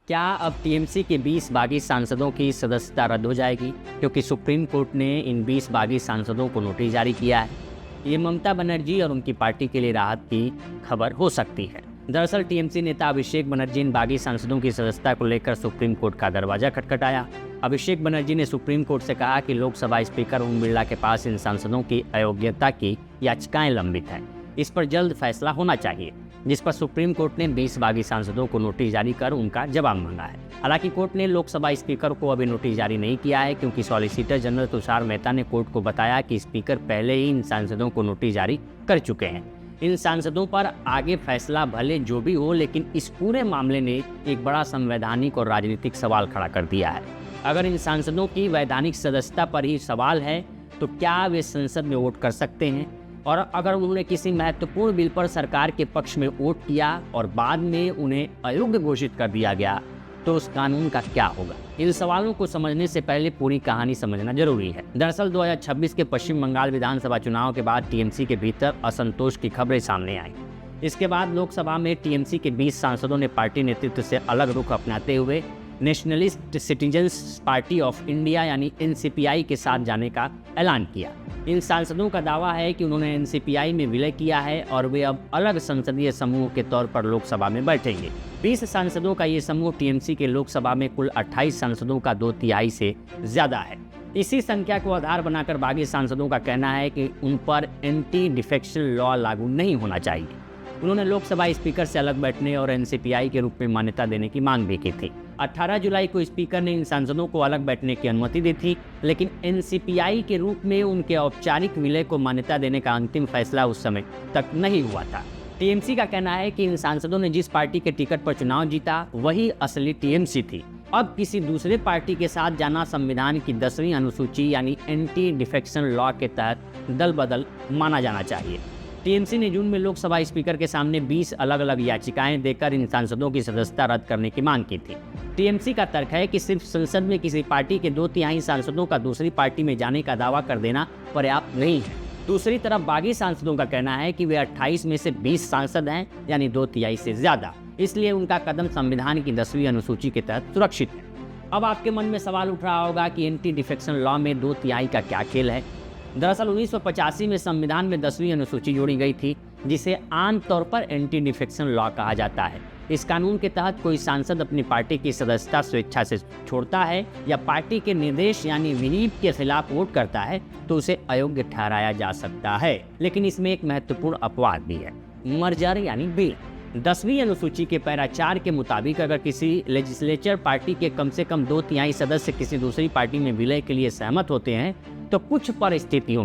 क्या अब टीएमसी के 20 बागी सांसदों की सदस्यता रद्द हो जाएगी क्योंकि सुप्रीम कोर्ट ने इन 20 बागी सांसदों को नोटिस जारी किया है। ये ममता बनर्जी और उनकी पार्टी के लिए राहत की खबर हो सकती है। दरअसल टीएमसी नेता अभिषेक बनर्जी इन बागी सांसदों की सदस्यता को लेकर सुप्रीम कोर्ट का दरवाजा खटखटाया। अभिषेक बनर्जी ने सुप्रीम कोर्ट से कहा कि लोकसभा स्पीकर ओम बिरला के पास इन सांसदों की अयोग्यता की याचिकाएं लंबित हैं। इस पर जल्द फैसला होना चाहिए, जिस पर सुप्रीम कोर्ट ने 20 बागी सांसदों को नोटिस जारी कर उनका जवाब मांगा है। हालांकि कोर्ट ने लोकसभा स्पीकर को अभी नोटिस जारी नहीं किया है, क्योंकि सॉलिसिटर जनरल तुषार मेहता ने कोर्ट को बताया कि स्पीकर पहले ही इन सांसदों को नोटिस जारी कर चुके हैं। इन सांसदों पर आगे फैसला भले जो भी हो, लेकिन इस पूरे मामले ने एक बड़ा संवैधानिक और राजनीतिक सवाल खड़ा कर दिया है। अगर इन सांसदों की वैधानिक सदस्यता पर ही सवाल है तो क्या वे संसद में वोट कर सकते हैं? और अगर उन्होंने किसी महत्वपूर्ण बिल पर सरकार के पक्ष में वोट किया और बाद में उन्हें अयोग्य घोषित कर दिया गया तो उस कानून का क्या होगा? इन सवालों को समझने से पहले पूरी कहानी समझना जरूरी है। दरअसल 2026 के पश्चिम बंगाल विधानसभा चुनाव के बाद टीएमसी के भीतर असंतोष की खबरें सामने आई। इसके बाद लोकसभा में टीएमसी के 20 सांसदों ने पार्टी नेतृत्व से अलग रुख अपनाते हुए nationalist citizens party of India यानी एनसीपीआई के साथ जाने का ऐलान किया। इन सांसदों का दावा है कि उन्होंने एनसीपीआई में विलय किया है और वे अब अलग संसदीय समूह के तौर पर लोकसभा में बैठेंगे। 20 सांसदों का ये समूह टीएमसी के लोकसभा में कुल 28 सांसदों का 2/3 से ज्यादा है। इसी संख्या को आधार बनाकर बागी सांसदों का कहना है कि उन पर एंटी डिफेक्शन लॉ लागू नहीं होना चाहिए। उन्होंने लोकसभा स्पीकर से अलग बैठने और एनसीपीआई के रूप में मान्यता देने की मांग भी की थी। 18 जुलाई को स्पीकर ने इन सांसदों को अलग बैठने की अनुमति दी थी, लेकिन एनसीपीआई के रूप में उनके औपचारिक विलय को मान्यता देने का अंतिम फैसला उस समय तक नहीं हुआ था। टीएमसी का कहना है कि इन सांसदों ने जिस पार्टी के टिकट पर चुनाव जीता वही असली टीएमसी थी। अब किसी दूसरे पार्टी के साथ जाना संविधान की 10वीं अनुसूची यानी एंटी डिफेक्शन लॉ के तहत दल बदल माना जाना चाहिए। टीएमसी ने जून में लोकसभा स्पीकर के सामने 20 अलग अलग याचिकाएं देकर इन सांसदों की सदस्यता रद्द करने की मांग की थी। टीएमसी का तर्क है कि सिर्फ संसद में किसी पार्टी के 2/3 सांसदों का दूसरी पार्टी में जाने का दावा कर देना पर्याप्त नहीं है। दूसरी तरफ बागी सांसदों का कहना है कि वे 28 में से 20 सांसद हैं, यानी 2/3 से ज्यादा, इसलिए उनका कदम संविधान की 10वीं अनुसूची के तहत सुरक्षित है। अब आपके मन में सवाल उठ रहा होगा कि एंटी डिफेक्शन लॉ में 2/3 का क्या खेल है? दरअसल 1985 में संविधान में 10वीं अनुसूची जोड़ी गई थी, जिसे आमतौर पर एंटी डिफेक्शन लॉ कहा जाता है। इस कानून के तहत कोई सांसद अपनी पार्टी की सदस्यता स्वेच्छा से छोड़ता है या पार्टी के निर्देश यानी विहिप के खिलाफ वोट करता है तो उसे अयोग्य ठहराया जा सकता है। लेकिन इसमें एक महत्वपूर्ण अपवाद भी है, मर्जर यानी बिल। 10वीं अनुसूची के पैरा 4 के मुताबिक अगर किसी लेजिस्लेचर पार्टी के कम से कम 2/3 सदस्य किसी दूसरी पार्टी में विलय के लिए सहमत होते हैं तो कुछ परिस्थितियों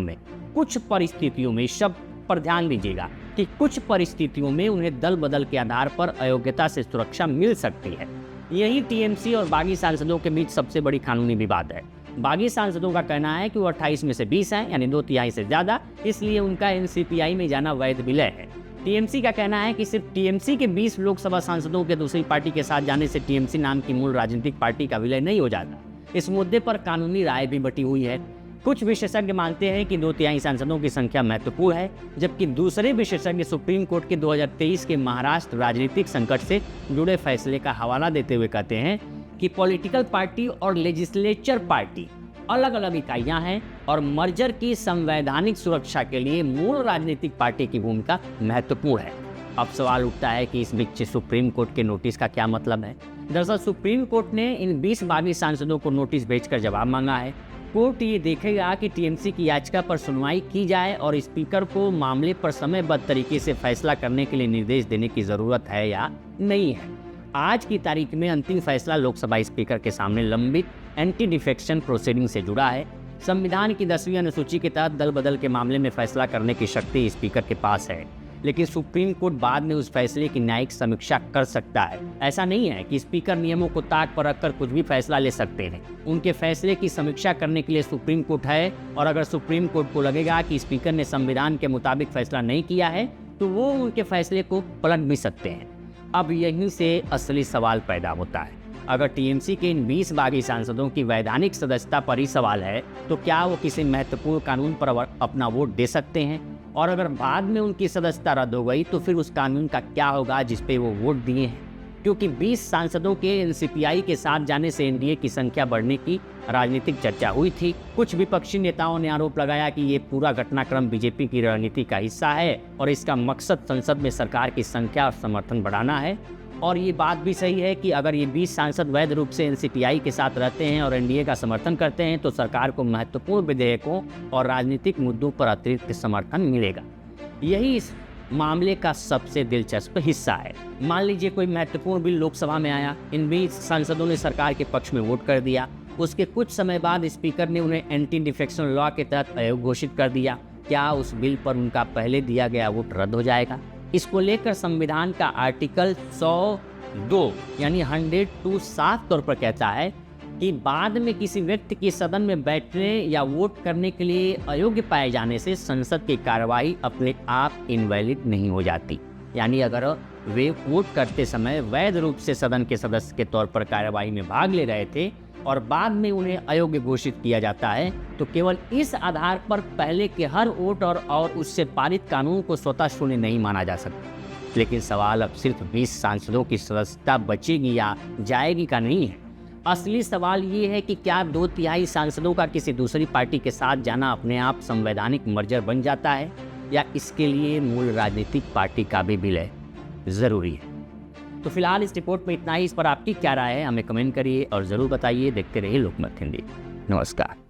में शब्द पर ध्यान दीजिएगा कि कुछ परिस्थितियों में उन्हें दल बदल के आधार पर अयोग्यता से सुरक्षा मिल सकती है। यही टीएमसी और बागी सांसदों के बीच सबसे बड़ी कानूनी विवाद है। बागी सांसदों का कहना है कि वो 28 में से 20 हैं, यानी 2/3 से ज्यादा, इसलिए उनका एनसीपीआई में जाना वैध विलय है। टीएमसी का कहना है कि सिर्फ टीएमसी के 20 लोकसभा सांसदों के दूसरी पार्टी के साथ जाने से टीएमसी नाम की मूल राजनीतिक पार्टी का विलय नहीं हो जाता। इस मुद्दे पर कानूनी राय भी बटी हुई है। कुछ विशेषज्ञ मानते हैं कि 2/3 सांसदों की संख्या महत्वपूर्ण है, जबकि दूसरे विशेषज्ञ सुप्रीम कोर्ट के 2023 के महाराष्ट्र राजनीतिक संकट से जुड़े फैसले का हवाला देते हुए कहते हैं कि पॉलिटिकल पार्टी और लेजिस्लेचर पार्टी अलग अलग इकाइयां हैं और मर्जर की संवैधानिक सुरक्षा के लिए मूल राजनीतिक पार्टी की भूमिका महत्वपूर्ण है। अब सवाल उठता है कि इस बीच सुप्रीम कोर्ट के नोटिस का क्या मतलब है? दरअसल सुप्रीम कोर्ट ने इन 20 बागी सांसदों को नोटिस भेजकर जवाब मांगा है। कोर्ट ये देखेगा कि टीएमसी की याचिका पर सुनवाई की जाए और स्पीकर को मामले पर समयबद्ध तरीके से फैसला करने के लिए निर्देश देने की जरूरत है या नहीं है। आज की तारीख में अंतिम फैसला लोकसभा स्पीकर के सामने लंबित एंटी डिफेक्शन प्रोसीडिंग से जुड़ा है। संविधान की 10वीं अनुसूची के तहत दल बदल के मामले में फैसला करने की शक्ति स्पीकर के पास है, लेकिन सुप्रीम कोर्ट बाद में उस फैसले की न्यायिक समीक्षा कर सकता है। ऐसा नहीं है कि स्पीकर नियमों को ताक पर रखकर कुछ भी फैसला ले सकते हैं। उनके फैसले की समीक्षा करने के लिए सुप्रीम कोर्ट है, और अगर सुप्रीम कोर्ट को लगेगा कि स्पीकर ने संविधान के मुताबिक फैसला नहीं किया है तो वो उनके फैसले को पलट भी सकते हैं। अब यहीं से असली सवाल पैदा होता है। अगर टीएमसी के इन 20 बागी सांसदों की वैधानिक सदस्यता पर ही सवाल है तो क्या वो किसी महत्वपूर्ण कानून पर अपना वोट दे सकते हैं? और अगर बाद में उनकी सदस्यता रद्द हो गई तो फिर उस कानून का क्या होगा जिस पे वो वोट दिए हैं? क्योंकि 20 सांसदों के एनसीपीआई के साथ जाने से एनडीए की संख्या बढ़ने की राजनीतिक चर्चा हुई थी। कुछ विपक्षी नेताओं ने आरोप लगाया कि ये पूरा घटनाक्रम बीजेपी की रणनीति का हिस्सा है और इसका मकसद संसद में सरकार की संख्या और समर्थन बढ़ाना है। और ये बात भी सही है कि अगर ये 20 सांसद वैध रूप से एनसीपीआई के साथ रहते हैं और एनडीए का समर्थन करते हैं तो सरकार को महत्वपूर्ण विधेयकों और राजनीतिक मुद्दों पर अतिरिक्त समर्थन मिलेगा। यही इस मामले का सबसे दिलचस्प हिस्सा है। मान लीजिए कोई महत्वपूर्ण बिल लोकसभा में आया, इन 20 सांसदों ने सरकार के पक्ष में वोट कर दिया। उसके कुछ समय बाद स्पीकर ने उन्हें एंटी डिफेक्शन लॉ के तहत अयोग्य घोषित कर दिया। क्या उस बिल पर उनका पहले दिया गया वोट रद्द हो जाएगा? इसको लेकर संविधान का आर्टिकल 102 यानी 102 साफ तौर पर कहता है कि बाद में किसी व्यक्ति की सदन में बैठने या वोट करने के लिए अयोग्य पाए जाने से संसद की कार्यवाही अपने आप इनवैलिड नहीं हो जाती। यानी अगर वे वोट करते समय वैध रूप से सदन के सदस्य के तौर पर कार्यवाही में भाग ले रहे थे और बाद में उन्हें अयोग्य घोषित किया जाता है तो केवल इस आधार पर पहले के हर वोट और उससे पारित कानून को स्वतः शून्य नहीं माना जा सकता। लेकिन सवाल अब सिर्फ 20 सांसदों की सदस्यता बचेगी या जाएगी का नहीं है। असली सवाल ये है कि क्या 2/3 सांसदों का किसी दूसरी पार्टी के साथ जाना अपने आप संवैधानिक मर्जर बन जाता है या इसके लिए मूल राजनीतिक पार्टी का भी विलय जरूरी है। तो फिलहाल इस रिपोर्ट में इतना ही। इस पर आपकी क्या राय है हमें कमेंट करिए और ज़रूर बताइए। देखते रहिए लोकमत हिंदी। नमस्कार।